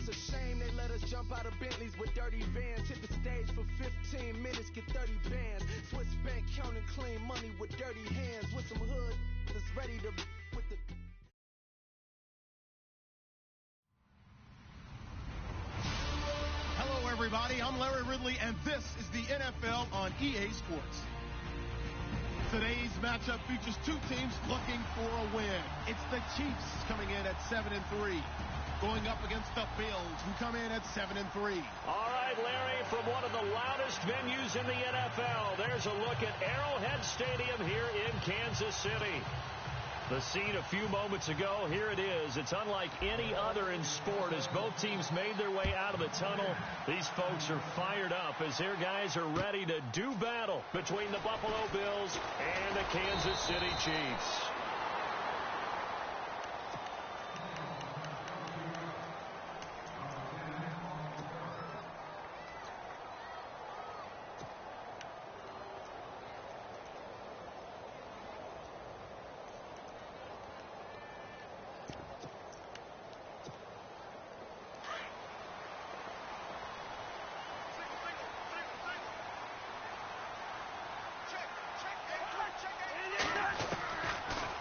It's a shame they let us jump out of Bentleys with dirty vans. Hit the stage for 15 minutes, get 30 bands. Swiss bank counting clean money with dirty hands. With some hood that's ready to with the... Hello, everybody. I'm Larry Ridley, and this is the NFL on EA Sports. Today's matchup features two teams looking for a win. It's the Chiefs coming in at 7-3, going up against the Bills, who come in at 7-3. All right, Larry, from one of the loudest venues in the NFL, there's a look at Arrowhead Stadium here in Kansas City. The scene a few moments ago, here it is. It's unlike any other in sport as both teams made their way out of the tunnel. These folks are fired up as their guys are ready to do battle between the Buffalo Bills and the Kansas City Chiefs.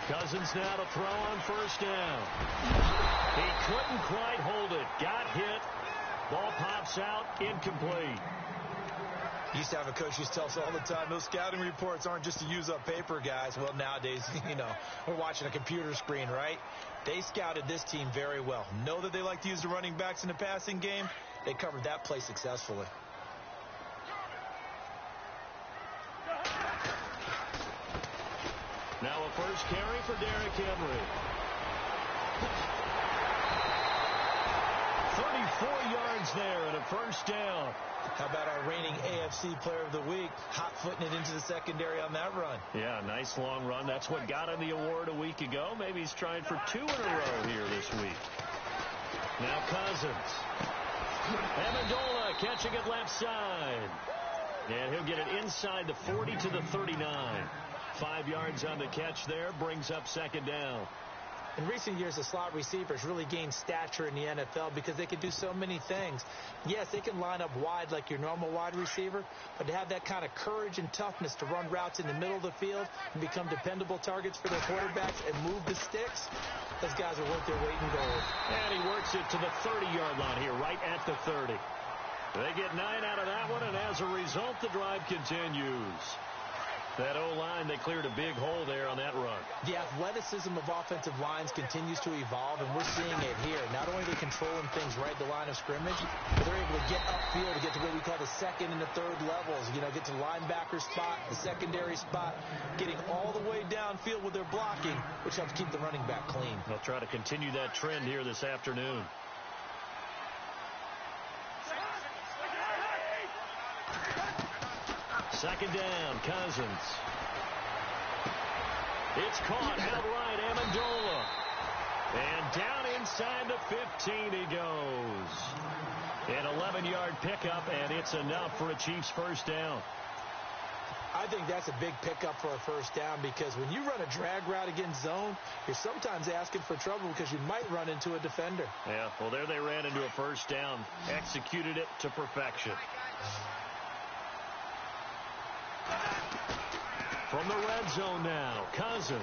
Cousins now to throw on first down. He couldn't quite hold it. Got hit. Ball pops out. Incomplete. Used to have a coach used to tell us all the time, those scouting reports aren't just to use up paper, guys. Well, nowadays, we're watching a computer screen, right? They scouted this team very well. Know that they like to use the running backs in the passing game. They covered that play successfully. Now a first carry for Derrick Henry. 34 yards there and a first down. How about our reigning AFC Player of the Week, hot-footing it into the secondary on that run? Yeah, nice long run. That's what got him the award a week ago. Maybe he's trying for 2 in a row here this week. Now Cousins. Amendola catching it left side. And he'll get it inside the 40 to the 39. 5 yards on the catch there, brings up second down. In recent years, the slot receivers really gained stature in the NFL because they can do so many things. Yes, they can line up wide like your normal wide receiver, but to have that kind of courage and toughness to run routes in the middle of the field and become dependable targets for their quarterbacks and move the sticks, those guys are worth their weight in gold. And he works it to the 30-yard line here, right at the 30. They get 9 out of that one, and as a result, the drive continues. That O-line, they cleared a big hole there on that run. The athleticism of offensive lines continues to evolve, and we're seeing it here. Not only are they controlling things right at the line of scrimmage, but they're able to get upfield to get to what we call the second and the third levels. Get to linebacker spot, the secondary spot, getting all the way downfield with their blocking, which helps keep the running back clean. They'll try to continue that trend here this afternoon. Second down, Cousins. It's caught outright, Amendola. And down inside the 15 he goes. An 11-yard pickup, and it's enough for a Chiefs first down. I think that's a big pickup for a first down because when you run a drag route against zone, you're sometimes asking for trouble because you might run into a defender. Yeah, well, there they ran into a first down. Executed it to perfection. From the red zone now, Cousins.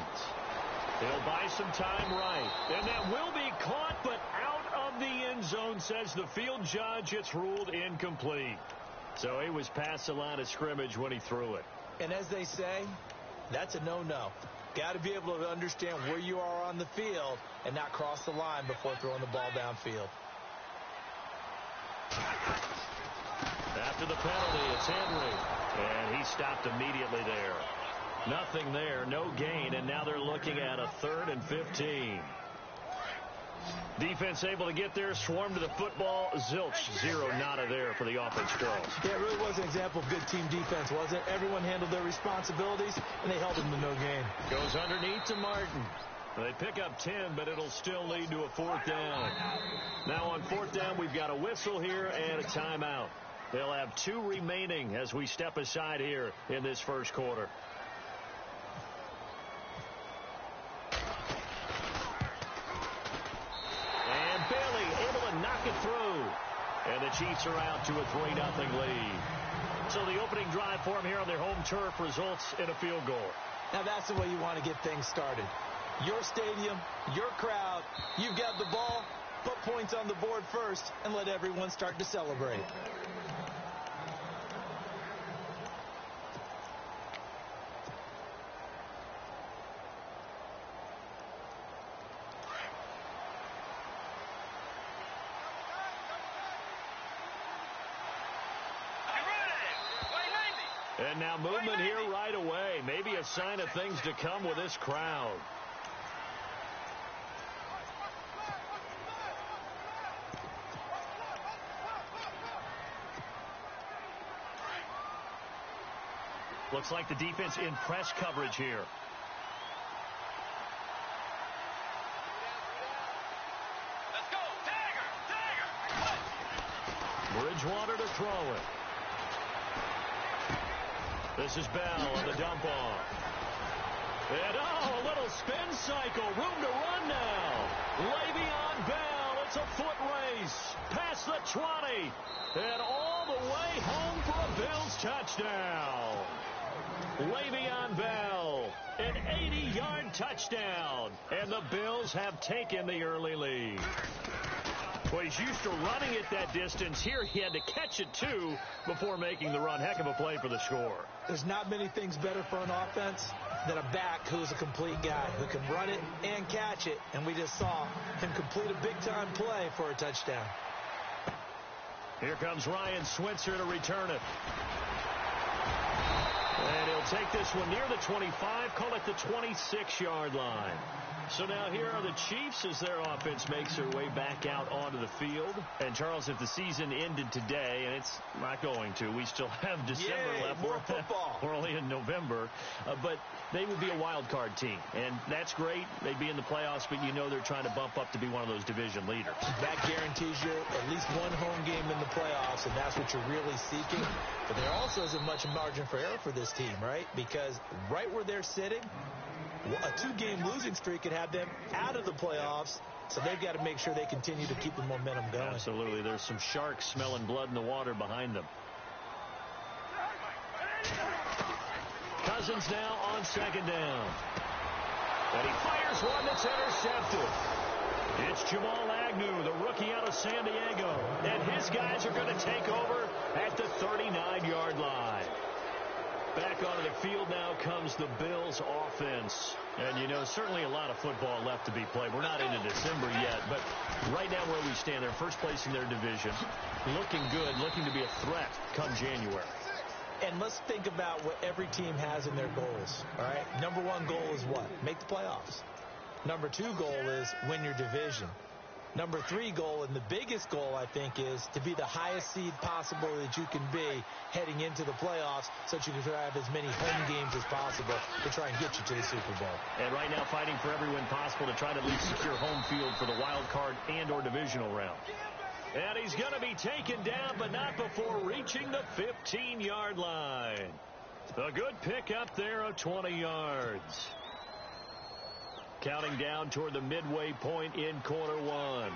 He'll buy some time right. And that will be caught, but out of the end zone, says the field judge. It's ruled incomplete. So he was past the line of scrimmage when he threw it. And as they say, that's a no-no. Got to be able to understand where you are on the field and not cross the line before throwing the ball downfield. After the penalty, it's Henry. And he stopped immediately there. Nothing there, no gain, and now they're looking at a 3rd and 15. Defense able to get there, swarm to the football. Zilch, 0 nada there for the offense draw. Yeah, it really was an example of good team defense, wasn't it? Everyone handled their responsibilities, and they held them to no gain. Goes underneath to Martin. They pick up 10, but it'll still lead to a 4th down. Now on 4th down, we've got a whistle here and a timeout. They'll have 2 remaining as we step aside here in this first quarter. And Bailey able and knock it through. And the Chiefs are out to a 3-0 lead. So the opening drive for them here on their home turf results in a field goal. Now that's the way you want to get things started. Your stadium, your crowd, you've got the ball, put points on the board first, and let everyone start to celebrate. And now movement here right away. Maybe a sign of things to come with this crowd. Looks like the defense in press coverage here. Let's go, Tiger! Bridgewater to throw it. This is Bell on the dump off. And a little spin cycle. Room to run now. Le'Veon Bell. It's a foot race. Past the 20. And all the way home for a Bills touchdown. Le'Veon Bell. An 80-yard touchdown. And the Bills have taken the early lead. Well, he's used to running it that distance. Here he had to catch it, too, before making the run. Heck of a play for the score. There's not many things better for an offense than a back who's a complete guy who can run it and catch it. And we just saw him complete a big-time play for a touchdown. Here comes Ryan Switzer to return it. And he'll take this one near the 25, call it the 26-yard line. So now here are the Chiefs as their offense makes their way back out onto the field. And, Charles, if the season ended today, and it's not going to, we still have December left. More football. We're only in November. But they would be a wild card team. And that's great. They'd be in the playoffs, but you know they're trying to bump up to be one of those division leaders. That guarantees you at least one home game in the playoffs, and that's what you're really seeking. But there also isn't much margin for error for this team, right? Because right where they're sitting, a 2-game losing streak could have them out of the playoffs, so they've got to make sure they continue to keep the momentum going. Absolutely. There's some sharks smelling blood in the water behind them. Cousins now on second down. And he fires one that's intercepted. It's Jamal Agnew, the rookie out of San Diego. And his guys are going to take over at the 39-yard line. Back onto the field now comes the Bills offense. And, you know, certainly a lot of football left to be played. We're not into December yet, but right now where we stand, they're first place in their division. Looking good, looking to be a threat come January. And let's think about what every team has in their goals, all right? Number one goal is what? Make the playoffs. Number two goal is win your division. Number three goal, and the biggest goal, I think, is to be the highest seed possible that you can be heading into the playoffs so that you can have as many home games as possible to try and get you to the Super Bowl. And right now fighting for every win possible to try to at least secure home field for the wild card and or divisional round. And he's going to be taken down, but not before reaching the 15-yard line. A good pickup there of 20 yards. Counting down toward the midway point in quarter one.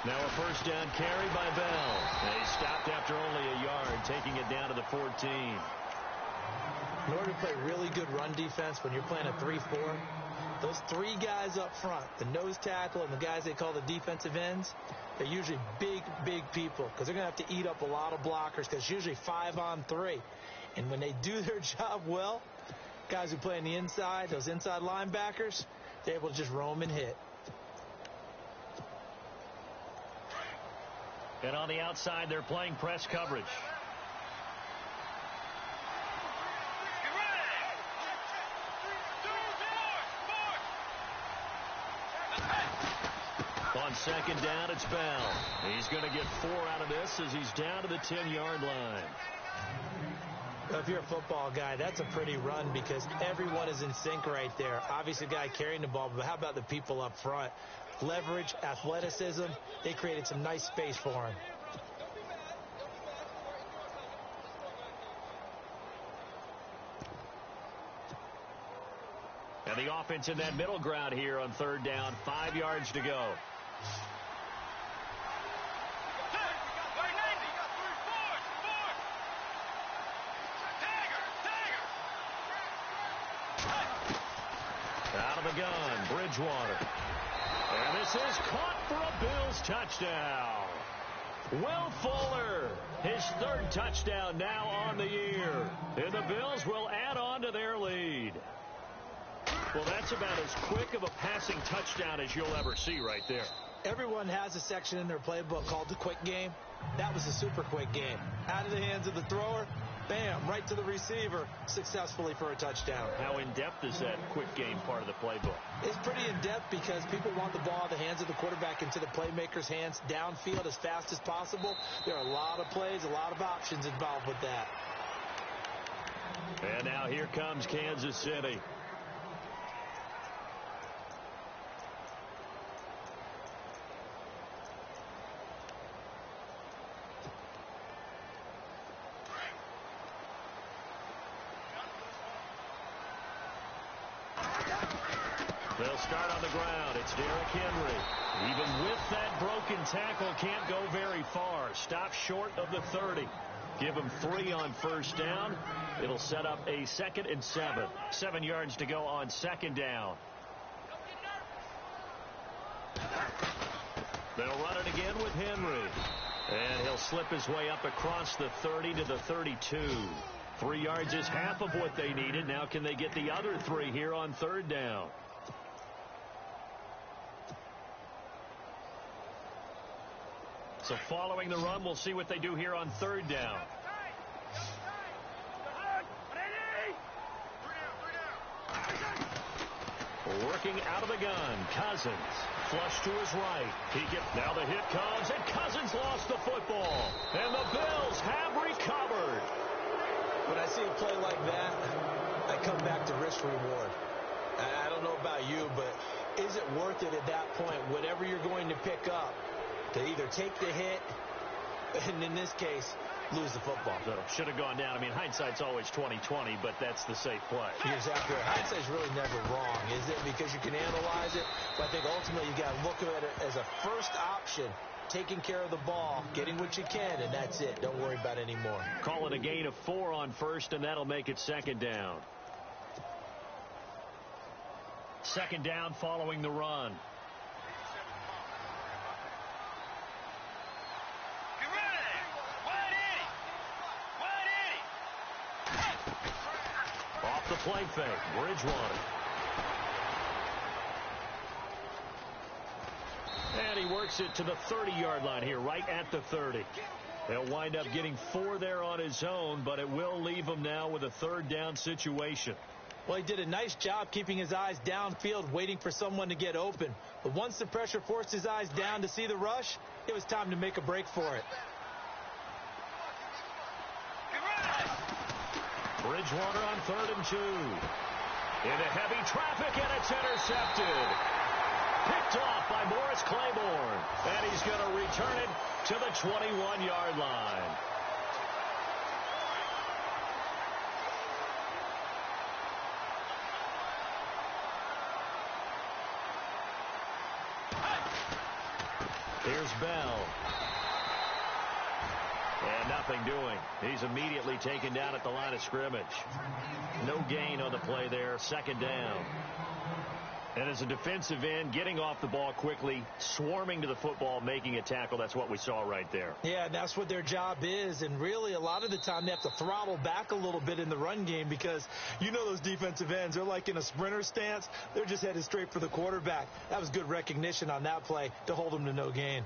Now a first down carry by Bell. And he stopped after only a yard, taking it down to the 14. In order to play really good run defense when you're playing a 3-4, those three guys up front, the nose tackle and the guys they call the defensive ends, they're usually big, big people because they're going to have to eat up a lot of blockers because it's usually 5-on-3. And when they do their job well, guys who play on the inside, those inside linebackers, they're able to just roam and hit. And on the outside, they're playing press coverage. On second down, it's Bell. He's going to get 4 out of this as he's down to the 10-yard line. If you're a football guy, that's a pretty run because everyone is in sync right there. Obviously, the guy carrying the ball, but how about the people up front? Leverage, athleticism, they created some nice space for him. And the offense in that middle ground here on third down, 5 yards to go. Out of the gun, Bridgewater. And this is caught for a Bills touchdown. Will Fuller, his third touchdown now on the year. And the Bills will add on to their lead. Well, that's about as quick of a passing touchdown as you'll ever see right there. Everyone has a section in their playbook called the quick game. That was a super quick game. Out of the hands of the thrower, bam, right to the receiver, successfully for a touchdown. How in-depth is that quick game part of the playbook? It's pretty in-depth because people want the ball in the hands of the quarterback into the playmaker's hands downfield as fast as possible. There are a lot of plays, a lot of options involved with that. And now here comes Kansas City. They'll start on the ground. It's Derrick Henry. Even with that broken tackle, can't go very far. Stop short of the 30. Give him 3 on first down. It'll set up a 2nd and 7. 7 yards to go on second down. They'll run it again with Henry. And he'll slip his way up across the 30 to the 32. 3 yards is half of what they needed. Now can they get the other 3 here on third down? So following the run, we'll see what they do here on third down. Working out of the gun, Cousins. Flush to his right. Now the hit comes, and Cousins lost the football. And the Bills have recovered. When I see a play like that, I come back to risk reward. I don't know about you, but is it worth it at that point, whatever you're going to pick up, to either take the hit, and in this case, lose the football? So should have gone down. I mean, hindsight's always 20/20, but that's the safe play. You're exactly right. Hindsight's really never wrong, is it? Because you can analyze it, but I think ultimately you got to look at it as a first option, taking care of the ball, getting what you can, and that's it. Don't worry about it anymore. Call it a gain of 4 on first, and that'll make it second down. Second down following the run. Off the play fake, Bridgewater. And he works it to the 30-yard line here, right at the 30. He'll wind up getting 4 there on his own, but it will leave him now with a third down situation. Well, he did a nice job keeping his eyes downfield, waiting for someone to get open. But once the pressure forced his eyes down to see the rush, it was time to make a break for it. Bridgewater on 3rd and 2. Into heavy traffic, and it's intercepted. Picked off by Morris Claiborne. And he's going to return it to the 21-yard line. Here's Bell. And nothing doing. He's immediately taken down at the line of scrimmage. No gain on the play there. Second down. And as a defensive end, getting off the ball quickly, swarming to the football, making a tackle, that's what we saw right there. Yeah, and that's what their job is. And really, a lot of the time, they have to throttle back a little bit in the run game because you know those defensive ends, they're like in a sprinter stance. They're just headed straight for the quarterback. That was good recognition on that play to hold them to no gain.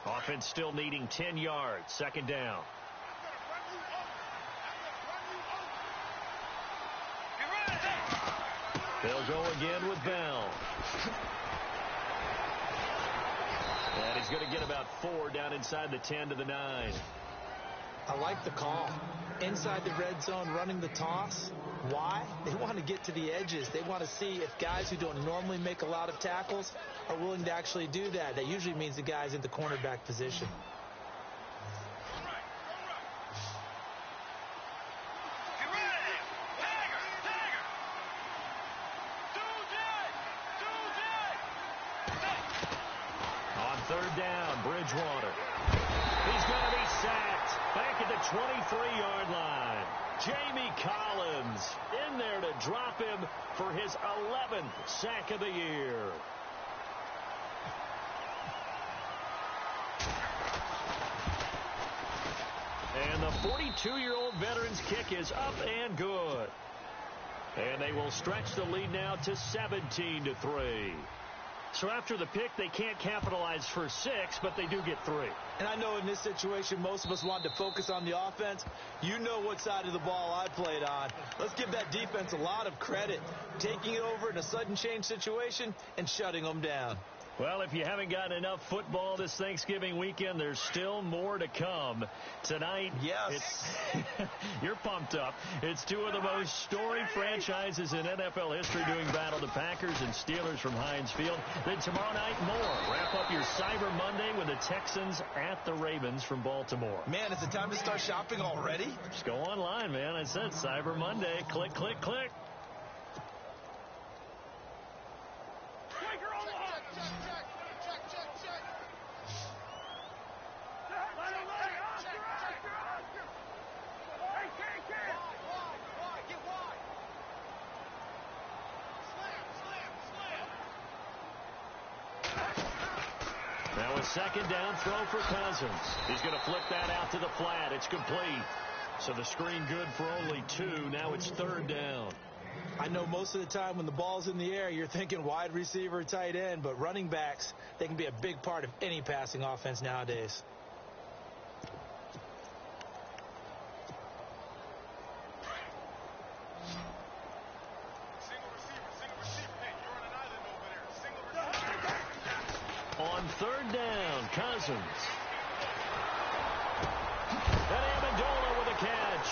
Offense still needing 10 yards. Second down. They'll go again with Bell. And he's going to get about 4 down inside the 10 to the 9. I like the call. Inside the red zone, running the toss. Why? They want to get to the edges. They want to see if guys who don't normally make a lot of tackles are willing to actually do that. That usually means the guy's in the cornerback position. On third down, Bridgewater. He's going to be sacked back at the 23-yard line. Jamie Collins in there to drop him for his 11th sack of the year. And the 42-year-old veteran's kick is up and good. And they will stretch the lead now to 17-3. So after the pick, they can't capitalize for 6, but they do get 3. And I know in this situation, most of us want to focus on the offense. You know what side of the ball I played on. Let's give that defense a lot of credit, taking it over in a sudden change situation and shutting them down. Well, if you haven't gotten enough football this Thanksgiving weekend, there's still more to come. Tonight, yes, you're pumped up. It's two of the most storied franchises in NFL history doing battle, the Packers and Steelers from Heinz Field. Then tomorrow night, more. Wrap up your Cyber Monday with the Texans at the Ravens from Baltimore. Man, is it time to start shopping already? Just go online, man. I said Cyber Monday. Click, click, click. Now a second down throw for Cousins. He's going to flip that out to the flat. It's complete. So the screen good for only 2. Now it's third down. I know most of the time when the ball's in the air, you're thinking wide receiver, tight end, but running backs, they can be a big part of any passing offense nowadays. On third down, Cousins. And Amendola with a catch.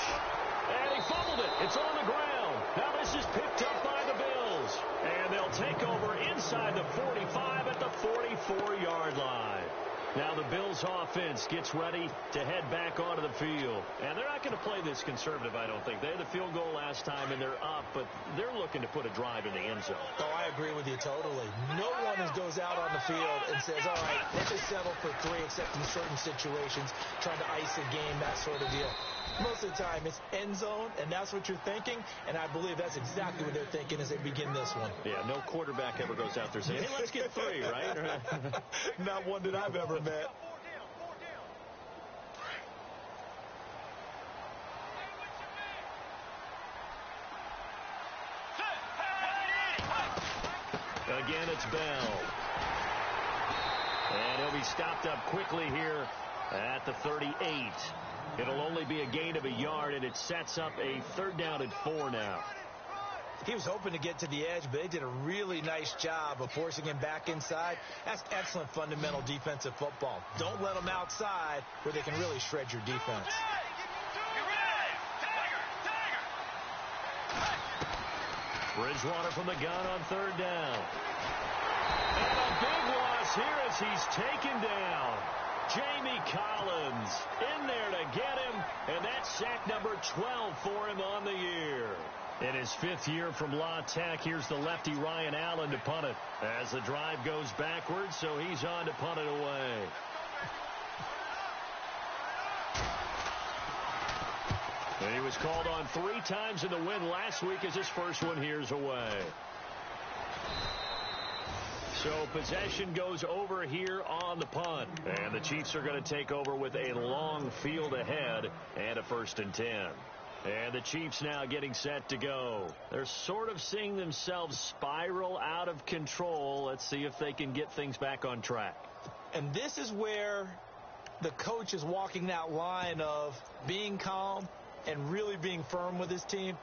And he fumbled it. It's on the ground. Now this is picked up by the Bills. And they'll take over inside the 45 at the 44-yard line. Now the Bills offense gets ready to head back onto the field. And they're not going to play this conservative, I don't think. They had the field goal last time, and they're up, but they're looking to put a drive in the end zone. Oh, I agree with you totally. No one goes out on the field and says, all right, let's just settle for 3, except in certain situations, trying to ice a game, that sort of deal. Most of the time, it's end zone, and that's what you're thinking, and I believe that's exactly what they're thinking as they begin this one. Yeah, no quarterback ever goes out there saying, hey, let's get 3, right? Not one that I've ever met. Again, it's Bell. And he'll be stopped up quickly here at the 38. It'll only be a gain of a yard, and it sets up a third down and 4 now. He was hoping to get to the edge, but they did a really nice job of forcing him back inside. That's excellent fundamental defensive football. Don't let them outside where they can really shred your defense. Bridgewater from the gun on third down. And a big loss here as he's taken down. Jamie Collins in there to get him, and that's sack number 12 for him on the year. In his 5th year from La Tech, here's the lefty Ryan Allen to punt it as the drive goes backwards, so he's on to punt it away. And he was called on 3 times in the win last week as his first one here's away. So possession goes over here on the punt. And the Chiefs are going to take over with a long field ahead and a 1st and 10. And the Chiefs now getting set to go. They're sort of seeing themselves spiral out of control. Let's see if they can get things back on track. And this is where the coach is walking that line of being calm and really being firm with his team.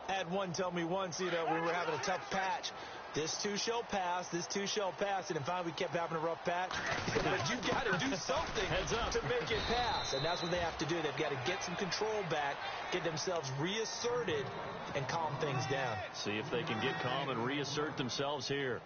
I had one tell me once, we were having a tough patch. This too shall pass. This too shall pass. And in fact, we kept having a rough patch. But you've got to do something to make it pass. And that's what they have to do. They've got to get some control back, get themselves reasserted, and calm things down. See if they can get calm and reassert themselves here.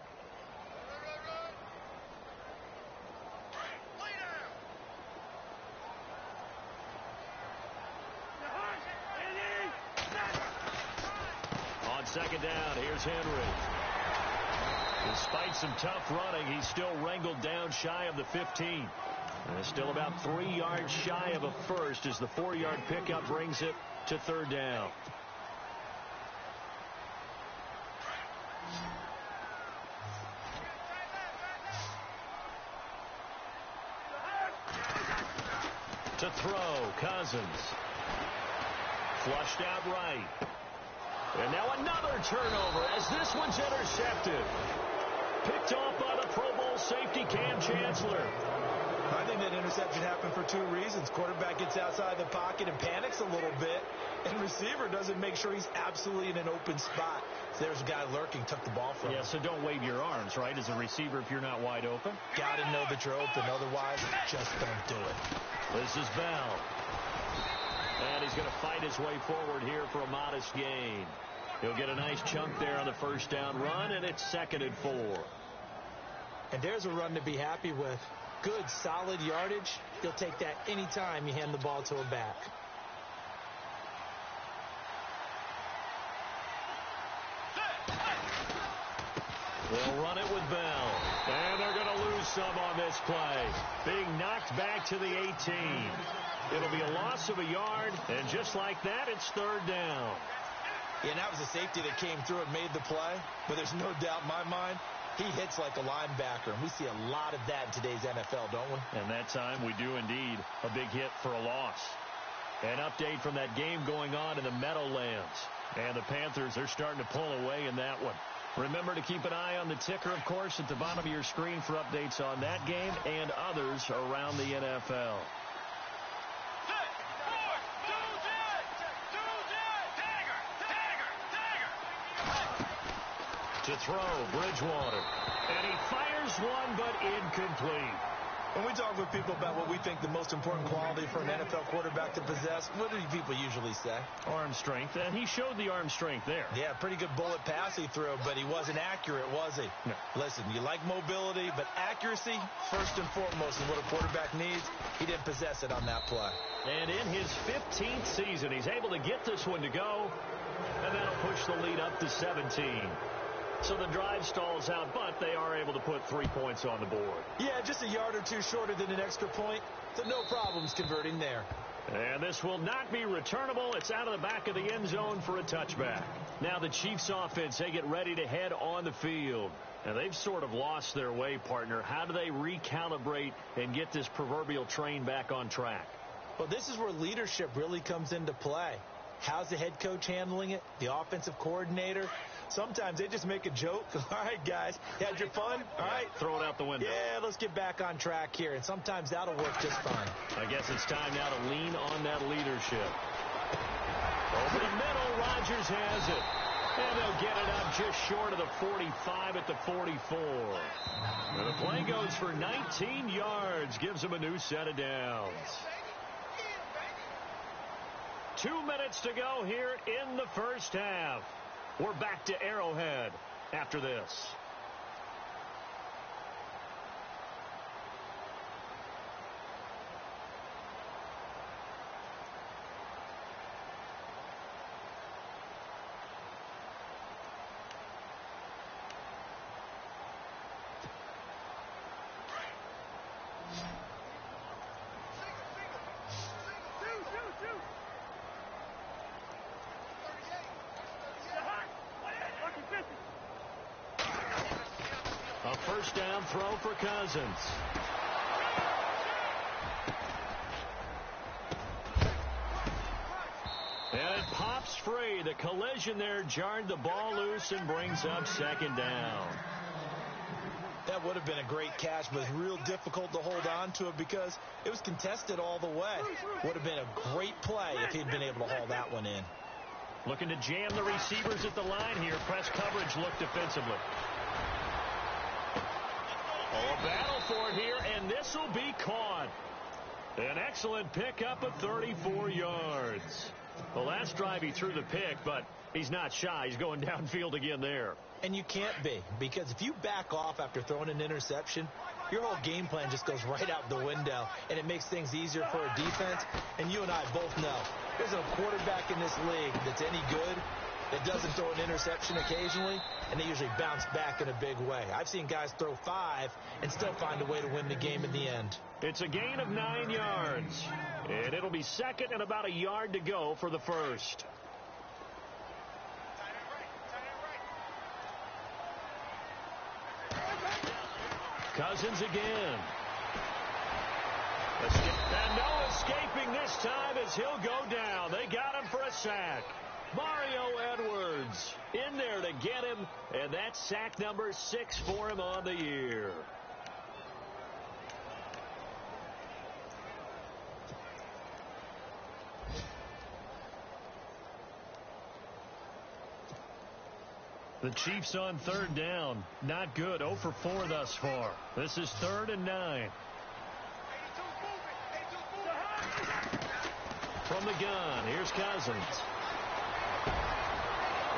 On second down, here's Henry. Despite some tough running, he's still wrangled down shy of the 15. And still about 3 yards shy of a first as the 4-yard pickup brings it to third down. To throw, Cousins. Flushed out right. And now another turnover as this one's intercepted. Picked off by the Pro Bowl safety Cam Chancellor. I think that interception happened for 2 reasons. Quarterback gets outside the pocket and panics a little bit, and receiver doesn't make sure he's absolutely in an open spot. So there's a guy lurking, took the ball from him. Yeah, so don't wave your arms, right, as a receiver if you're not wide open. Got to know that you're open. Otherwise, just don't do it. This is Bell. And he's going to fight his way forward here for a modest gain. He'll get a nice chunk there on the first down run, and it's 2nd and 4. And there's a run to be happy with. Good, solid yardage. You'll take that any time you hand the ball to a back. They'll run it with Bell. And they're going to lose some on this play. Being knocked back to the 18. It'll be a loss of a yard, and just like that, it's third down. Yeah, and that was a safety that came through and made the play. But there's no doubt in my mind, he hits like a linebacker, and we see a lot of that in today's NFL, don't we? And that time we do indeed. A big hit for a loss. An update from that game going on in the Meadowlands. And the Panthers are starting to pull away in that one. Remember to keep an eye on the ticker, of course, at the bottom of your screen for updates on that game and others around the NFL. To throw, Bridgewater. And he fires one, but incomplete. When we talk with people about what we think the most important quality for an NFL quarterback to possess, what do people usually say? Arm strength. And he showed the arm strength there. Yeah, pretty good bullet pass he threw, but he wasn't accurate, was he? No. Listen, you like mobility, but accuracy, first and foremost, is what a quarterback needs. He didn't possess it on that play. And in his 15th season, he's able to get this one to go. And that'll push the lead up to 17. So the drive stalls out, but they are able to put 3 points on the board. Yeah, just a yard or two shorter than an extra point, so no problems converting there. And this will not be returnable. It's out of the back of the end zone for a touchback. Now the Chiefs offense, they get ready to head on the field. Now they've sort of lost their way, partner. How do they recalibrate and get this proverbial train back on track? Well, this is where leadership really comes into play. How's the head coach handling it? The offensive coordinator? Sometimes they just make a joke. All right, guys, you had your fun? All right. Throw it out the window. Yeah, let's get back on track here. And sometimes that'll work just fine. I guess it's time now to lean on that leadership. Over the middle, Rodgers has it. And they'll get it up just short of the 45 at the 44. And the play goes for 19 yards. Gives them a new set of downs. 2 minutes to go here in the first half. We're back to Arrowhead after this. A first down throw for Cousins. And it pops free. The collision there jarred the ball loose and brings up second down. That would have been a great catch, but it's real difficult to hold on to it because it was contested all the way. Would have been a great play if he'd been able to haul that one in. Looking to jam the receivers at the line here. Press coverage look defensively. Oh, a battle for it here, and this will be caught. An excellent pickup of 34 yards. The last drive he threw the pick, but he's not shy. He's going downfield again there. And you can't be, because if you back off after throwing an interception, your whole game plan just goes right out the window, and it makes things easier for a defense. And you and I both know there's a quarterback in this league that's any good that doesn't throw an interception occasionally, and they usually bounce back in a big way. I've seen guys throw 5 and still find a way to win the game in the end. It's a gain of 9 yards, and it'll be second and about a yard to go for the first. Cousins again. And no escaping this time as he'll go down. They got him for a sack. Mario Edwards in there to get him, and that's sack number 6 for him on the year. The Chiefs on third down. Not good. 0 for 4 thus far. This is 3rd and 9. From the gun, here's Cousins.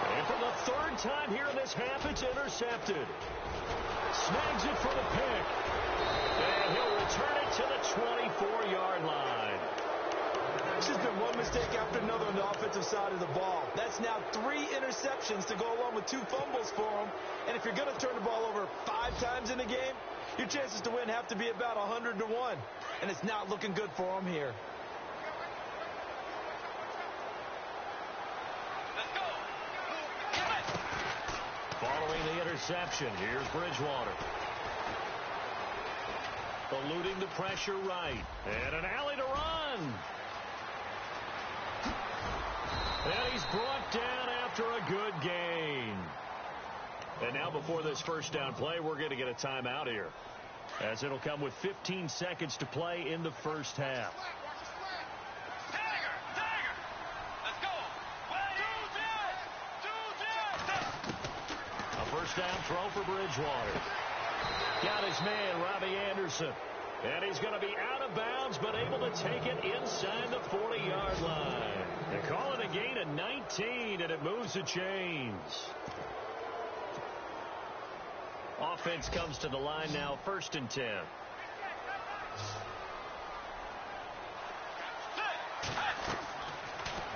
And for the 3rd time here in this half, it's intercepted. Snags it for the pick. And he'll return it to the 24-yard line. It's just been one mistake after another on the offensive side of the ball. That's now 3 interceptions to go along with 2 fumbles for him. And if you're going to turn the ball over 5 times in a game, your chances to win have to be about 100 to 1. And it's not looking good for him here. Following the interception, here's Bridgewater. Eluding the pressure right. And an alley to run. And he's brought down after a good gain. And now before this first down play, we're going to get a timeout here, as it'll come with 15 seconds to play in the first half. A first down throw for Bridgewater. Got his man, Robbie Anderson. And he's going to be out of bounds, but able to take it inside the 40-yard line. They call it a gain of 19, and it moves the chains. Offense comes to the line now, 1st and 10.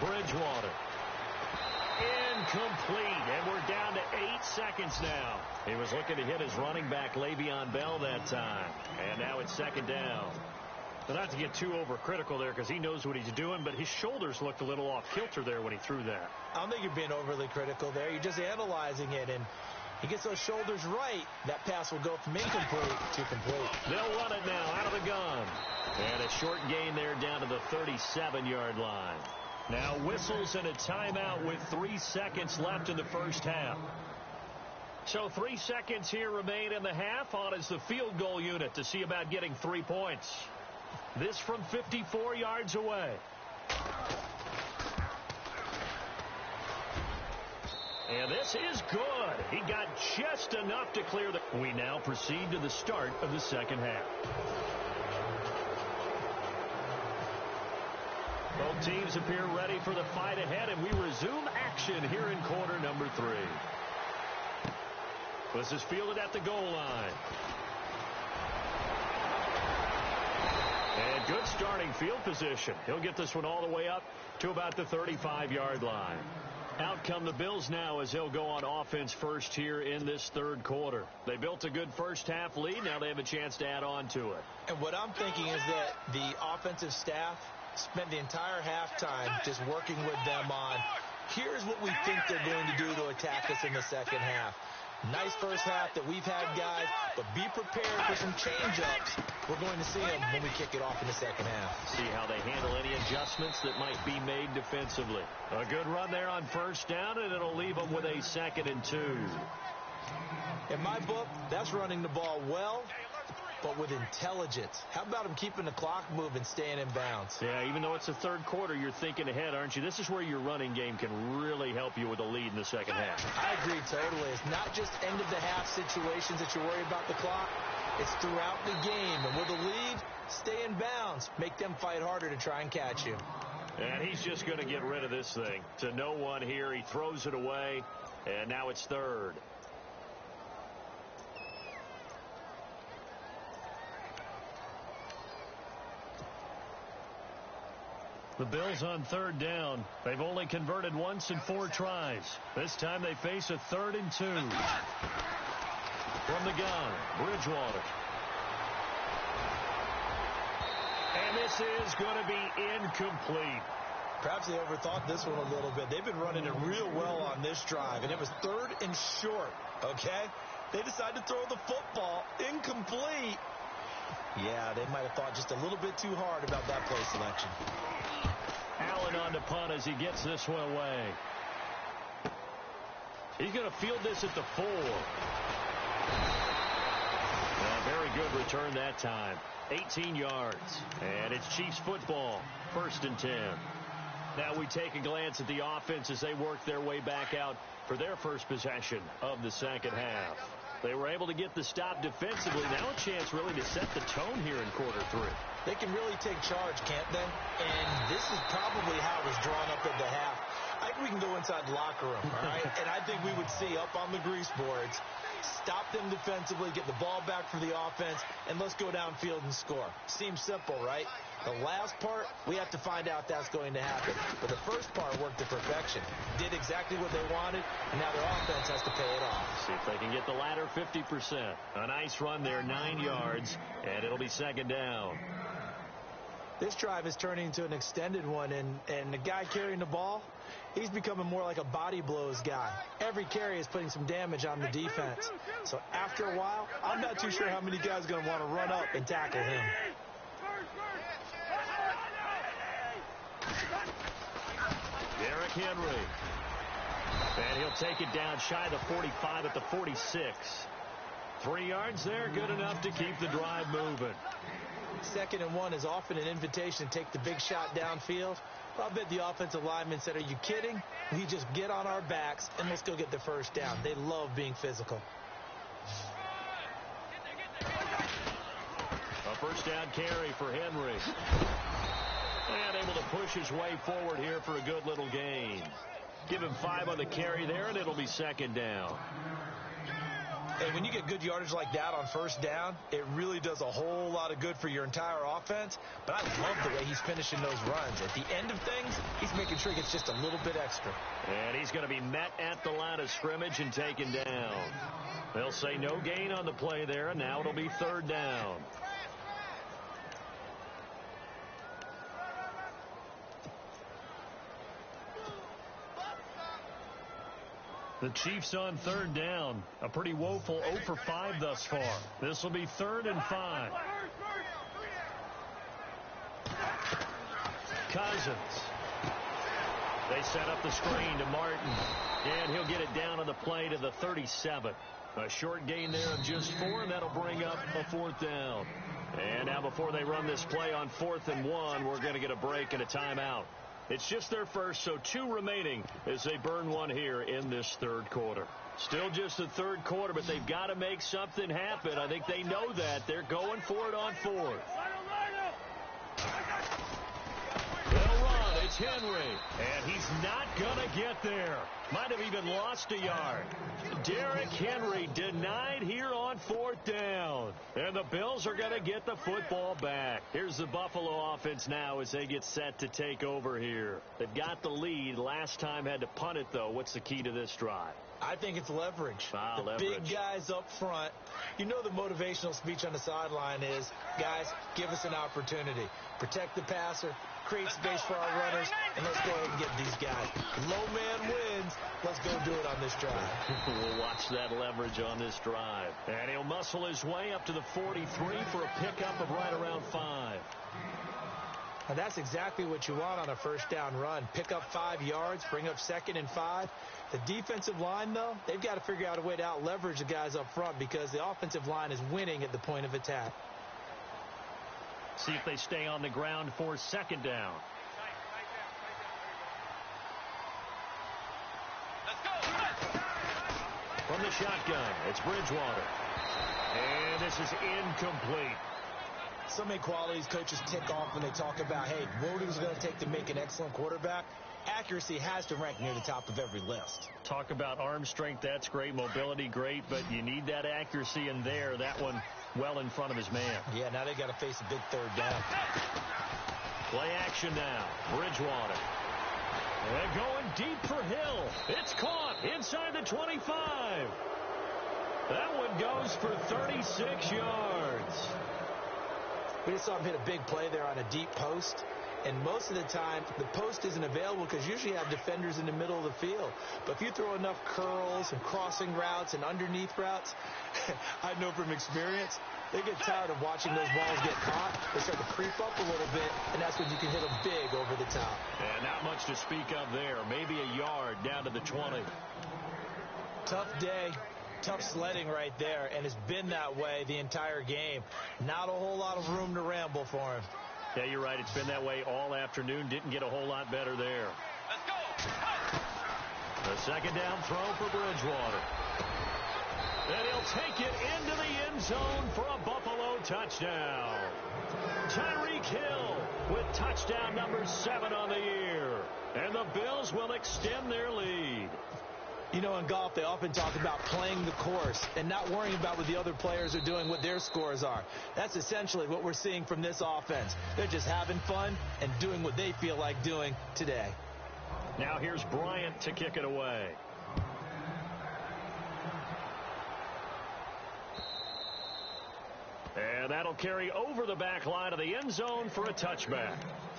Bridgewater. Incomplete, and we're down to 8 seconds now. He was looking to hit his running back, Le'Veon Bell, that time. And now it's 2nd down. But not to get too overcritical there, because he knows what he's doing, but his shoulders looked a little off kilter there when he threw that. I don't think you're being overly critical there. You're just analyzing it, and he gets those shoulders right. That pass will go from incomplete to complete. They'll run it now out of the gun. And a short gain there down to the 37-yard line. Now whistles and a timeout with 3 seconds left in the first half. So 3 seconds here remain in the half. On is the field goal unit to see about getting 3 points. This from 54 yards away. And this is good. He got just enough to clear the... We now proceed to the start of the second half. Both teams appear ready for the fight ahead, and we resume action here in quarter number 3. This is fielded at the goal line. And good starting field position. He'll get this one all the way up to about the 35-yard line. Out come the Bills now as they'll go on offense first here in this 3rd quarter. They built a good first half lead. Now they have a chance to add on to it. And what I'm thinking is that the offensive staff spent the entire halftime just working with them on, here's what we think they're going to do to attack us in the second half. Nice first half that we've had, guys, but be prepared for some change-ups. We're going to see them when we kick it off in the second half. See how they handle any adjustments that might be made defensively. A good run there on first down, and it'll leave them with a 2nd and 2. In my book, that's running the ball well, but with intelligence. How about him keeping the clock moving, staying in bounds? Yeah, even though it's the 3rd quarter, you're thinking ahead, aren't you? This is where your running game can really help you with a lead in the second half. I agree totally. It's not just end-of-the-half situations that you worry about the clock. It's throughout the game. And with a lead, stay in bounds. Make them fight harder to try and catch you. And he's just going to get rid of this thing. To no one here. He throws it away. And now it's third. The Bills on third down. They've only converted once in 4 tries. This time they face a 3rd and 2. From the gun, Bridgewater. And this is going to be incomplete. Perhaps they overthought this one a little bit. They've been running it real well on this drive, and it was 3rd and short, okay? They decided to throw the football incomplete. Yeah, they might have thought just a little bit too hard about that play selection. Allen on the punt as he gets this one away. He's going to field this at the 4. Very good return that time. 18 yards. And it's Chiefs football. 1st and 10. Now we take a glance at the offense as they work their way back out for their first possession of the second half. They were able to get the stop defensively. Now a chance really to set the tone here in quarter 3. They can really take charge, can't they? And this is probably how it was drawn up at the half. I think we can go inside the locker room, all right? And I think we would see up on the grease boards, stop them defensively, get the ball back for the offense, and let's go downfield and score. Seems simple, right? The last part, we have to find out that's going to happen. But the first part worked to perfection. Did exactly what they wanted, and now their offense has to pay it off. See if they can get the latter 50%. A nice run there, 9 yards, and it'll be 2nd down. This drive is turning into an extended one, and the guy carrying the ball, he's becoming more like a body blows guy. Every carry is putting some damage on the defense. So after a while, I'm not too sure how many guys are going to want to run up and tackle him. Derrick Henry. And he'll take it down shy of the 45 at the 46. 3 yards there, good enough to keep the drive moving. 2nd and 1 is often an invitation to take the big shot downfield. I'll bet the offensive lineman said, "Are you kidding? We just get on our backs and let's go get the first down." They love being physical. A first down carry for Henry. And able to push his way forward here for a good little gain. Give him 5 on the carry there, and it'll be 2nd down. Hey, when you get good yardage like that on first down, it really does a whole lot of good for your entire offense. But I love the way he's finishing those runs. At the end of things, he's making sure he gets just a little bit extra. And he's going to be met at the line of scrimmage and taken down. They'll say no gain on the play there, and now it'll be 3rd down. The Chiefs on 3rd down. A pretty woeful 0 for 5 thus far. This will be 3rd and 5. Cousins. They set up the screen to Martin. And he'll get it down on the play to the 37. A short gain there of just 4, and that'll bring up a 4th down. And now before they run this play on 4th and 1, we're going to get a break and a timeout. It's just their first, so 2 remaining as they burn one here in this 3rd quarter. Still just the 3rd quarter, but they've got to make something happen. I think they know that. They're going for it on 4th. They'll run. It's Henry. And he's not going to get there. Might have even lost a yard. Derrick Henry denied here on 4th down. And the Bills are going to get the football back. Here's the Buffalo offense now as they get set to take over here. They've got the lead. Last time had to punt it, though. What's the key to this drive? I think it's leverage. The leverage. Big guys up front. You know the motivational speech on the sideline is, guys, give us an opportunity. Protect the passer, create space for our runners, and let's go ahead and get these guys. Low man wins. Let's go do it on this drive. We'll watch that leverage on this drive. And he'll muscle his way up to the 43 for a pickup of right around 5. And that's exactly what you want on a first down run. Pick up 5 yards, bring up 2nd and 5. The defensive line, though, they've got to figure out a way to out-leverage the guys up front because the offensive line is winning at the point of attack. See if they stay on the ground for 2nd down. Let's go. From the shotgun, it's Bridgewater. And this is incomplete. So many qualities coaches tick off when they talk about, hey, what is it going to take to make an excellent quarterback? Accuracy has to rank near the top of every list. Talk about arm strength, that's great. Mobility, great, but you need that accuracy in there. That one well in front of his man. Yeah, now they got to face a big third down. Play action now. Bridgewater. And going deep for Hill. It's caught inside the 25. That one goes for 36 yards. We just saw him hit a big play there on a deep post. And most of the time, the post isn't available because usually you have defenders in the middle of the field. But if you throw enough curls and crossing routes and underneath routes, I know from experience, they get tired of watching those balls get caught. They start to creep up a little bit, and that's when you can hit them big over the top. And not much to speak of there. Maybe a yard down to the 20. Tough day. Tough sledding right there, and it's been that way the entire game. Not a whole lot of room to ramble for him. Yeah, you're right. It's been that way all afternoon. Didn't get a whole lot better there. Let's go. Hey. The second down throw for Bridgewater. And he'll take it into the end zone for a Buffalo touchdown. Tyreek Hill with touchdown number 7 on the year. And the Bills will extend their lead. You know, in golf, they often talk about playing the course and not worrying about what the other players are doing, what their scores are. That's essentially what we're seeing from this offense. They're just having fun and doing what they feel like doing today. Now here's Bryant to kick it away. And that'll carry over the back line of the end zone for a touchback.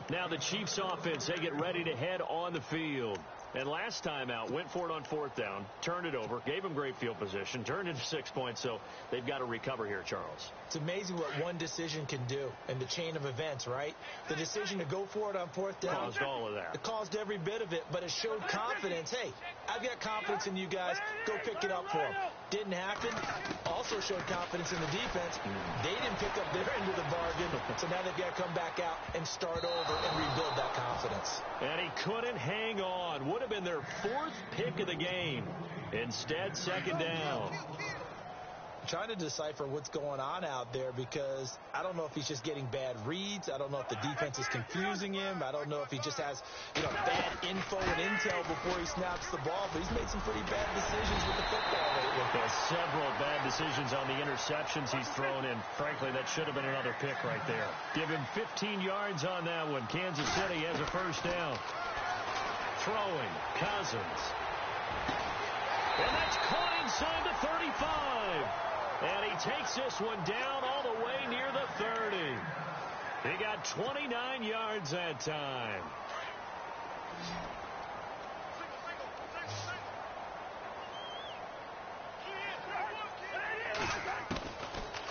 Now the Chiefs offense, they get ready to head on the field. And last time out, went for it on 4th down, turned it over, gave him great field position, turned it to 6 points, so they've got to recover here, Charles. It's amazing what one decision can do in the chain of events, right? The decision to go for it on 4th down. Caused all of that. It caused every bit of it, but it showed confidence. Hey, I've got confidence in you guys. Go pick it up for them. Didn't happen. Also showed confidence in the defense. They didn't pick up their end of the bargain, so now they've got to come back out and start over and rebuild that confidence. And he couldn't hang on. Would have been their 4th pick of the game. Instead, 2nd down. I'm trying to decipher what's going on out there because I don't know if he's just getting bad reads. I don't know if the defense is confusing him. I don't know if he just has, bad info and intel before he snaps the ball. But he's made some pretty bad decisions with the football lately. There's several bad decisions on the interceptions he's thrown in. Frankly, that should have been another pick right there. Give him 15 yards on that one. Kansas City has a 1st down. Throwing, Cousins. And that's caught inside the 35. And he takes this one down all the way near the 30. He got 29 yards that time.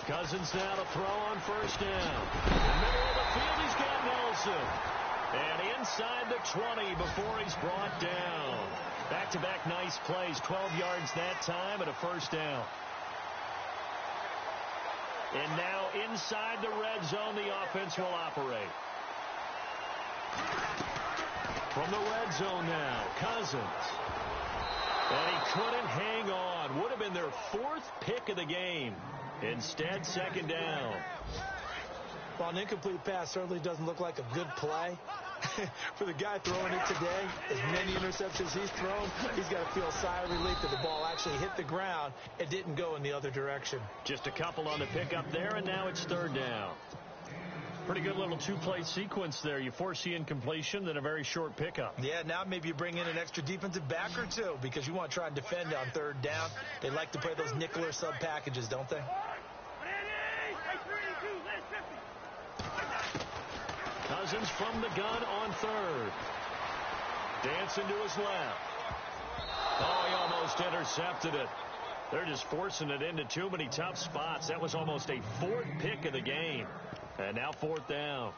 Cousins now to throw on 1st down. In the middle of the field, he's got Nelson. And inside the 20 before he's brought down. Back-to-back nice plays, 12 yards that time and a 1st down. And now inside the red zone, the offense will operate. From the red zone now, Cousins. And he couldn't hang on. Would have been their 4th pick of the game. Instead, 2nd down. Well, an incomplete pass certainly doesn't look like a good play. For the guy throwing it today, as many interceptions he's thrown, he's got to feel a sigh of relief that the ball actually hit the ground and didn't go in the other direction. Just a couple on the pickup there, and now it's 3rd down. Pretty good little 2-play sequence there. You force the incompletion, then a very short pickup. Yeah, now maybe you bring in an extra defensive back or two because you want to try and defend on 3rd down. They like to play those nickel or sub packages, don't they? Cousins from the gun on 3rd. Dancing to his left. Oh, he almost intercepted it. They're just forcing it into too many tough spots. That was almost a 4th pick of the game. And now 4th down.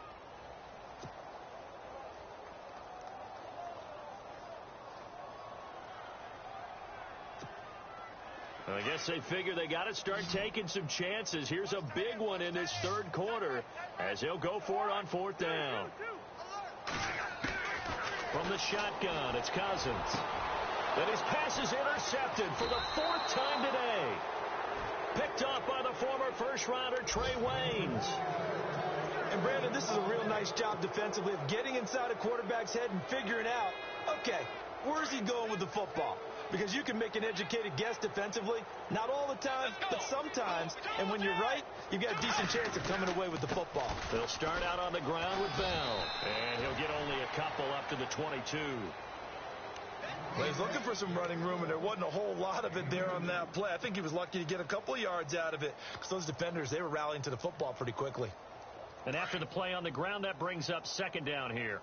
I guess they figure they got to start taking some chances. Here's a big one in this 3rd quarter as he'll go for it on 4th down. From the shotgun, it's Cousins. Then his pass is intercepted for the 4th time today. Picked off by the former first-rounder Trey Waynes. And, Brandon, this is a real nice job defensively of getting inside a quarterback's head and figuring out, okay, where's he going with the football? Because you can make an educated guess defensively, not all the time, but sometimes. And when you're right, you've got a decent chance of coming away with the football. They'll start out on the ground with Bell. And he'll get only a couple up to the 22. Well, he's looking for some running room, and there wasn't a whole lot of it there on that play. I think he was lucky to get a couple of yards out of it because those defenders, they were rallying to the football pretty quickly. And after the play on the ground, that brings up second down here.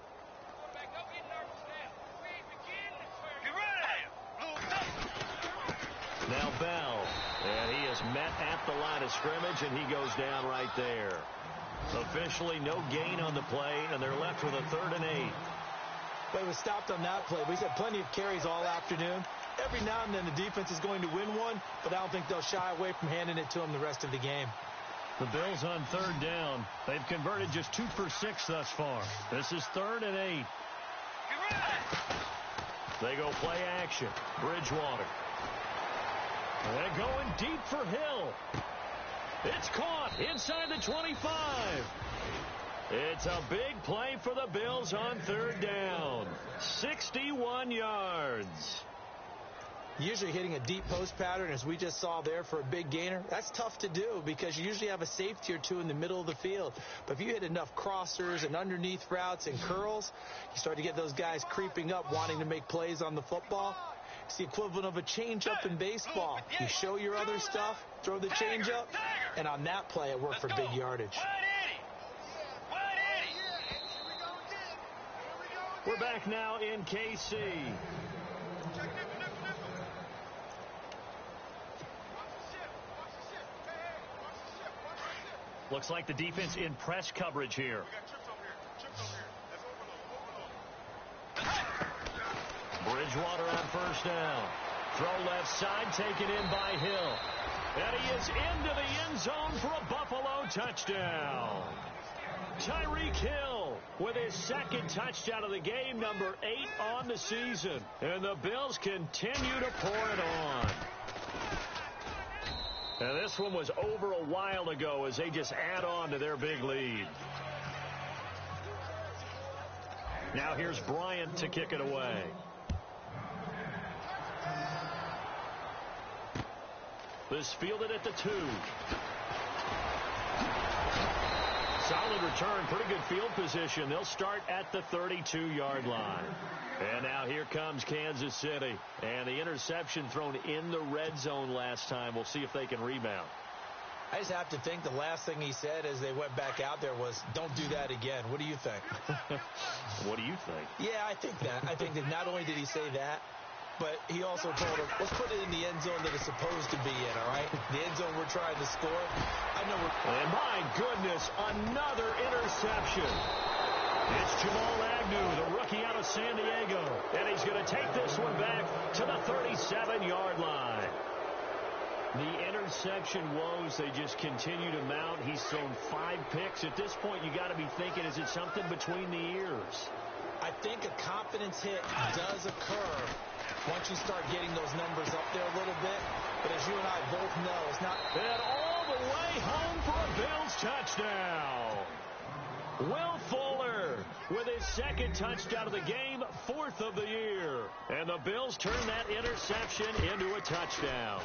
Now Bell, and he is met at the line of scrimmage, and he goes down right there. Officially no gain on the play, and they're left with a 3rd and 8. But he was stopped on that play. But he's had plenty of carries all afternoon. Every now and then the defense is going to win one, but I don't think they'll shy away from handing it to him the rest of the game. The Bills on 3rd down. They've converted just 2 for 6 thus far. This is 3rd and 8. They go play action. Bridgewater. They're going deep for Hill. It's caught inside the 25. It's a big play for the Bills on 3rd down. 61 yards. Usually hitting a deep post pattern, as we just saw there for a big gainer, that's tough to do because you usually have a safety or two in the middle of the field. But if you hit enough crossers and underneath routes and curls, you start to get those guys creeping up wanting to make plays on the football. It's the equivalent of a changeup in baseball. You show your other stuff, throw the changeup, and on that play it worked for big yardage. We're back now in KC. Looks like the defense in press coverage here. Bridgewater on 1st down. Throw left side, taken in by Hill. And he is into the end zone for a Buffalo touchdown. Tyreek Hill with his 2nd touchdown of the game, number 8 on the season. And the Bills continue to pour it on. And this one was over a while ago as they just add on to their big lead. Now here's Bryant to kick it away. This fielded at the 2. Solid return, pretty good field position. They'll start at the 32-yard line. And now here comes Kansas City. And the interception thrown in the red zone last time. We'll see if they can rebound. I just have to think the last thing he said as they went back out there was, don't do that again. What do you think? What do you think? Yeah, I think that. I think that not only did he say that, but he also told him, let's put it in the end zone that it's supposed to be in, all right? The end zone we're trying to score. I know and my goodness, another interception. It's Jamal Agnew, the rookie out of San Diego. And he's going to take this one back to the 37-yard line. The interception woes, they just continue to mount. He's thrown 5 picks. At this point, you got to be thinking, is it something between the ears? I think a confidence hit does occur once you start getting those numbers up there a little bit. But as you and I both know, it's not. And all the way home for a Bills touchdown. Will Fuller with his 2nd touchdown of the game, 4th of the year. And the Bills turn that interception into a touchdown.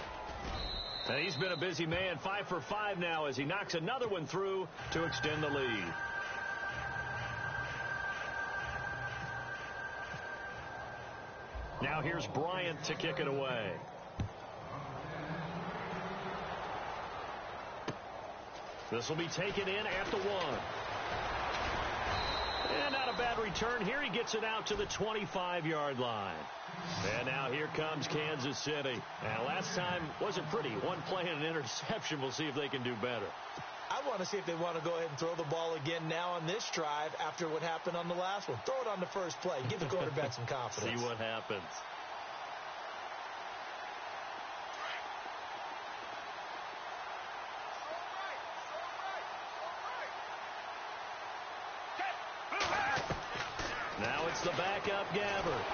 And he's been a busy man, 5 for 5 now as he knocks another one through to extend the lead. Now here's Bryant to kick it away. This will be taken in at the 1. And not a bad return here. He gets it out to the 25-yard line. And now here comes Kansas City. And last time wasn't pretty. One play and an interception. We'll see if they can do better. I want to see if they want to go ahead and throw the ball again now on this drive after what happened on the last one. Throw it on the first play. Give the quarterback some confidence. See what happens. Now it's the backup Gabbert.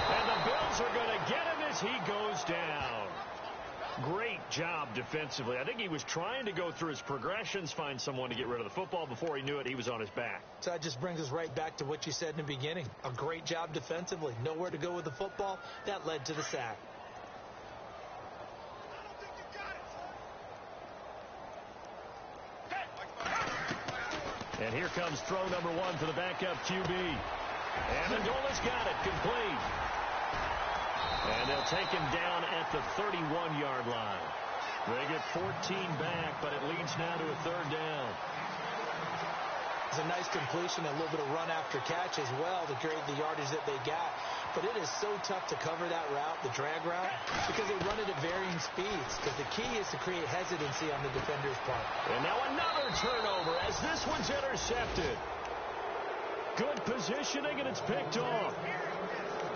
And the Bills are going to get him as he goes down. Great job defensively. I think he was trying to go through his progressions, find someone to get rid of the football. Before he knew it, he was on his back. So that just brings us right back to what you said in the beginning. A great job defensively. Nowhere to go with the football. That led to the sack. And here comes throw number 1 for the backup QB. Amendola's got it, complete. And they'll take him down at the 31-yard line. They get 14 back, but it leads now to a 3rd down. It's a nice completion, a little bit of run after catch as well to create the yardage that they got. But it is so tough to cover that route, the drag route, because they run it at varying speeds. Because the key is to create hesitancy on the defender's part. And now another turnover as this one's intercepted. Good positioning, and it's picked off.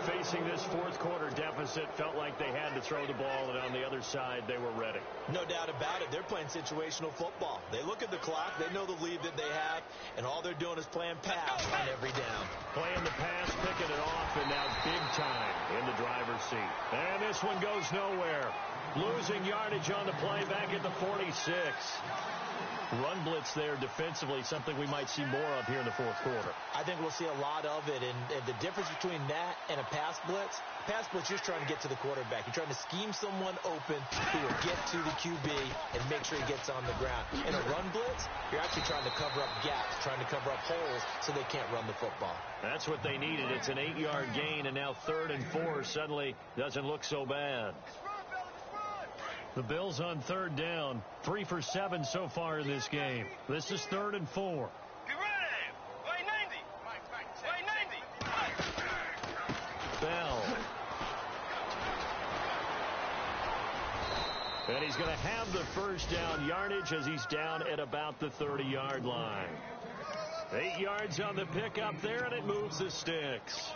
Facing this 4th quarter deficit, felt like they had to throw the ball, and on the other side, they were ready. No doubt about it. They're playing situational football. They look at the clock. They know the lead that they have, and all they're doing is playing pass on every down. Playing the pass, picking it off, and now big time in the driver's seat. And this one goes nowhere. Losing yardage on the play back at the 46. Run blitz there defensively, something we might see more of here in the 4th quarter. I think we'll see a lot of it, and the difference between that and a pass blitz, you're trying to get to the quarterback. You're trying to scheme someone open who will get to the QB and make sure he gets on the ground. In a run blitz, you're actually trying to cover up gaps, trying to cover up holes so they can't run the football. That's what they needed. It's an 8-yard gain, and now 3rd and 4 suddenly doesn't look so bad. The Bills on 3rd down, 3 for 7 so far in this game. This is 3rd and 4. Bell. And he's going to have the first down yardage as he's down at about the 30-yard line. 8 yards on the pickup there, and it moves the sticks.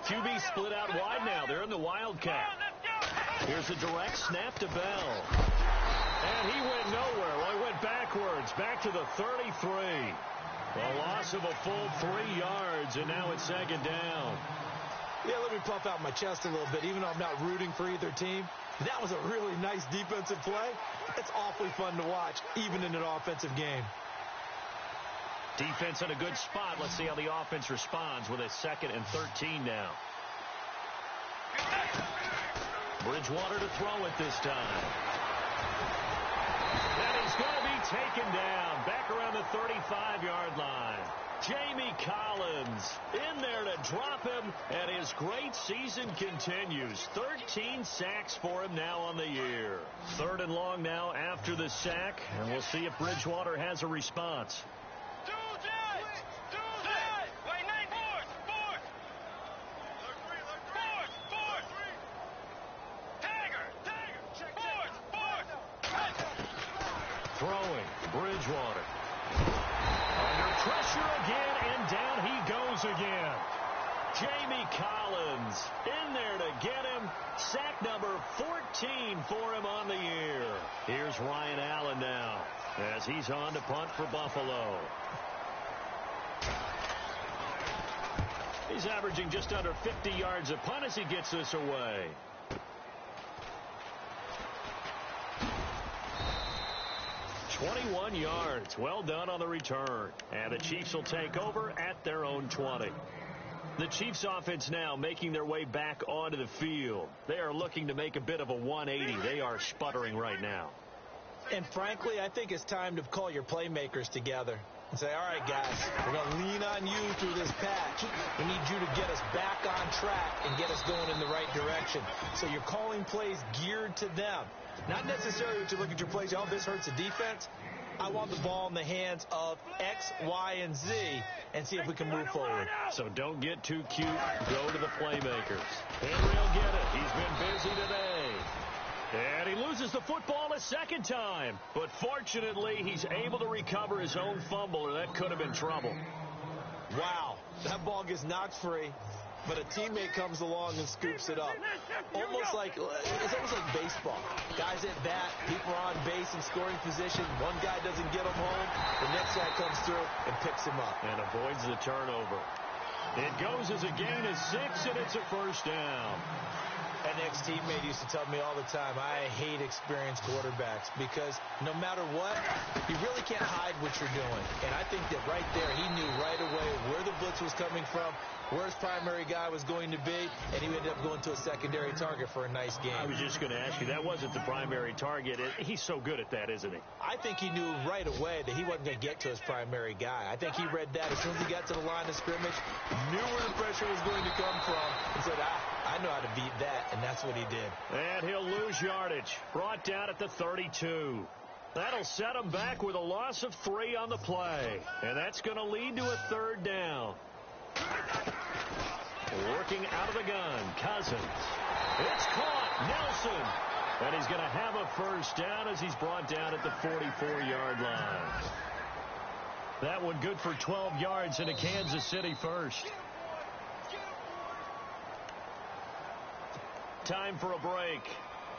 QB split out wide now. They're in the Wildcat. Here's a direct snap to Bell. And he went nowhere. Well, he went backwards, back to the 33. A loss of a full 3 yards, and now it's 2nd down. Yeah, let me puff out my chest a little bit. Even though I'm not rooting for either team, that was a really nice defensive play. It's awfully fun to watch, even in an offensive game. Defense in a good spot. Let's see how the offense responds with a 2nd and 13 now. Bridgewater to throw it this time. And he's going to be taken down back around the 35-yard line. Jamie Collins in there to drop him, and his great season continues. 13 sacks for him now on the year. 3rd and long now after the sack, and we'll see if Bridgewater has a response. Throwing, Bridgewater. Under pressure again, and down he goes again. Jamie Collins in there to get him. Sack number 14 for him on the year. Here's Ryan Allen now as he's on to punt for Buffalo. He's averaging just under 50 yards a punt as he gets this away. .21 yards. Well done on the return. And the Chiefs will take over at their own 20. The Chiefs offense now making their way back onto the field. They are looking to make a bit of a 180. They are sputtering right now. And frankly, I think it's time to call your playmakers together and say, all right, guys, we're going to lean on you through this patch. We need you to get us back on track and get us going in the right direction. So you're calling plays geared to them. Not necessarily that you look at your plays, oh, this hurts the defense. I want the ball in the hands of X, Y, and Z and see if we can move forward. So don't get too cute. Go to the playmakers. Henry will get it. He's been busy today. And he loses the football a 2nd time. But fortunately, he's able to recover his own fumble, or that could have been trouble. Wow, that ball gets knocked free, but a teammate comes along and scoops it up. It's almost like baseball. Guys at bat, people are on base in scoring position. One guy doesn't get him home. The next guy comes through and picks him up. And avoids the turnover. It goes as a gain of 6, and it's a first down. An ex-teammate used to tell me all the time, I hate experienced quarterbacks because no matter what, you really can't hide what you're doing. And I think that right there, he knew right away where the blitz was coming from, where his primary guy was going to be, and he ended up going to a secondary target for a nice game. I was just going to ask you, that wasn't the primary target. He's so good at that, isn't he? I think he knew right away that he wasn't going to get to his primary guy. I think he read that as soon as he got to the line of scrimmage, knew where the pressure was going to come from, and said, I know how to beat that, and that's what he did. And he'll lose yardage. Brought down at the 32. That'll set him back with a loss of 3 on the play. And that's going to lead to a third down. Working out of the gun, Cousins. It's caught, Nelson. And he's going to have a first down as he's brought down at the 44-yard line. That one good for 12 yards into Kansas City first. Time for a break.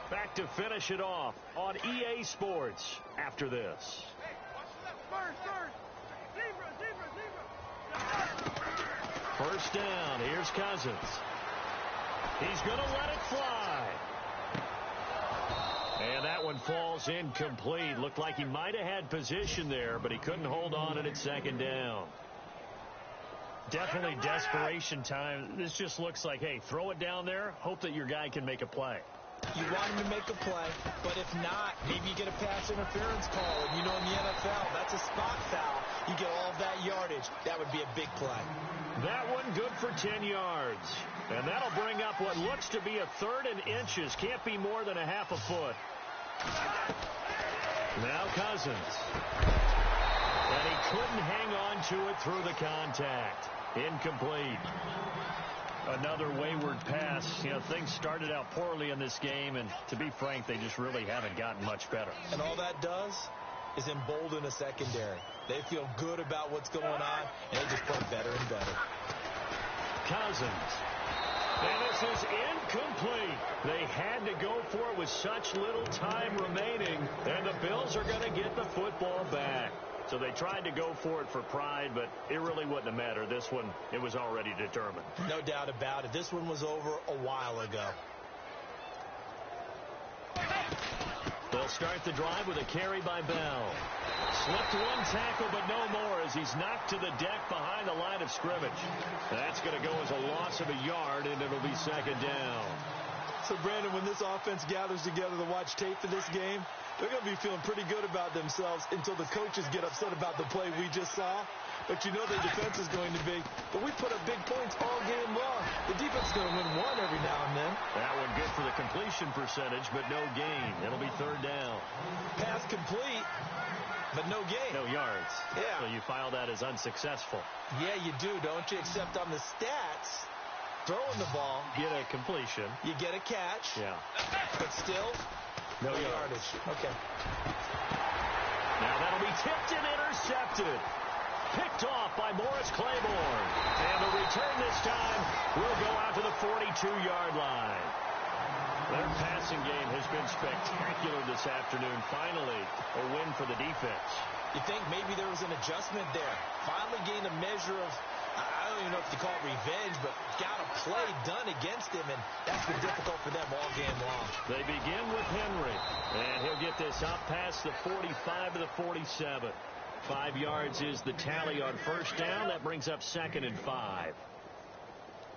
Back to finish it off on EA Sports after this. First down. Here's Cousins. He's going to let it fly. And that one falls incomplete. Looked like he might have had position there, but he couldn't hold on at second down. Definitely desperation time. This just looks like, hey, throw it down there, hope that your guy can make a play. You want him to make a play, but if not, maybe you get a pass interference call. And you know in the NFL, that's a spot foul. You get all of that yardage. That would be a big play. That one good for 10 yards. And that'll bring up what looks to be a 3rd and inches. Can't be more than a half a foot. Now Cousins. And he couldn't hang on to it through the contact. Incomplete. Another wayward pass. You know, things started out poorly in this game, and to be frank, they just really haven't gotten much better. And all that does is embolden a secondary. They feel good about what's going on, and they just play better and better. Cousins. And this is incomplete. They had to go for it with such little time remaining, and the Bills are going to get the football back. So they tried to go for it for pride, but it really wouldn't have mattered. This one, it was already determined. No doubt about it. This one was over a while ago. They'll start the drive with a carry by Bell. Slipped one tackle, but no more as he's knocked to the deck behind the line of scrimmage. That's going to go as a loss of a yard, and it'll be second down. So, Brandon, when this offense gathers together to watch tape for this game, they're going to be feeling pretty good about themselves until the coaches get upset about the play we just saw. But you know their defense is going to be, but we put up big points all game long. The defense is going to win one every now and then. That one good for the completion percentage, but no gain. It'll be third down. Pass complete, but no gain. No yards. Yeah. So you file that as unsuccessful. Yeah, you do, don't you? Except on the stats, throwing the ball. Get a completion. You get a catch. Yeah. But still, no yardage. Okay. Now that'll be tipped and intercepted. Picked off by Morris Claiborne. And the return this time will go out to the 42-yard line. Their passing game has been spectacular this afternoon. Finally, a win for the defense. You think maybe there was an adjustment there. Finally gained a measure of, I don't even know if you call it revenge, but got a play done against him, and that's been difficult for them all game long. They begin with Henry, and he'll get this up past the 45 to the 47. 5 yards is the tally on first down. That brings up 2nd and 5.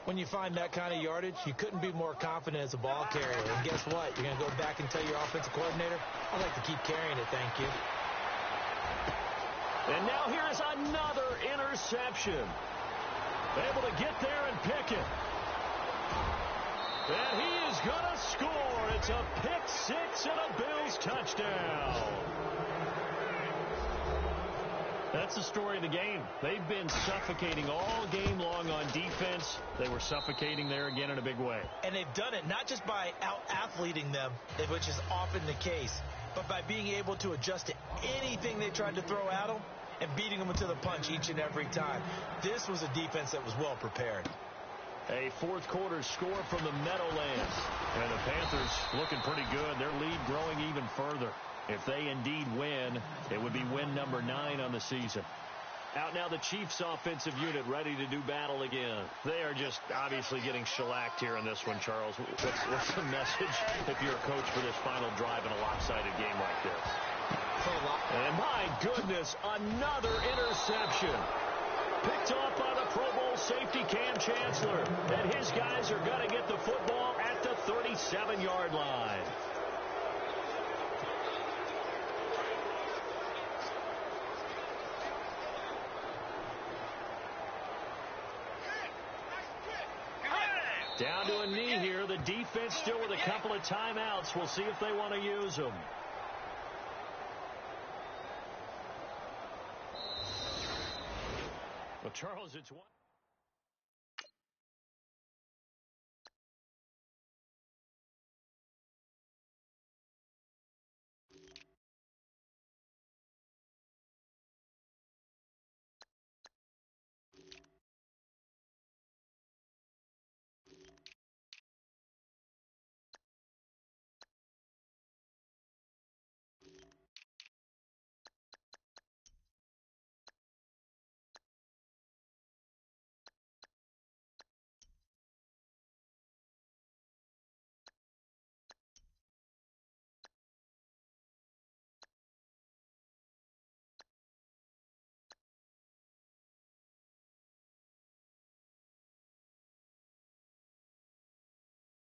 When you find that kind of yardage, you couldn't be more confident as a ball carrier. And guess what? You're going to go back and tell your offensive coordinator, I'd like to keep carrying it, thank you. And now here's another interception. Able to get there and pick it. And he is going to score. It's a pick six and a Bills touchdown. That's the story of the game. They've been suffocating all game long on defense. They were suffocating there again in a big way. And they've done it not just by out-athleting them, which is often the case, but by being able to adjust to anything they tried to throw at them and beating them to the punch each and every time. This was a defense that was well prepared. A fourth quarter score from the Meadowlands. And the Panthers looking pretty good. Their lead growing even further. If they indeed win, it would be win number 9 on the season. Out now the Chiefs offensive unit ready to do battle again. They are just obviously getting shellacked here in this one, Charles. What's the message if you're a coach for this final drive in a lopsided game like this? And my goodness, another interception. Picked off by the Pro Bowl safety Cam Chancellor. And his guys are going to get the football at the 37-yard line. Down to a knee here. The defense still with a couple of timeouts. We'll see if they want to use them. Well, Charles, it's one.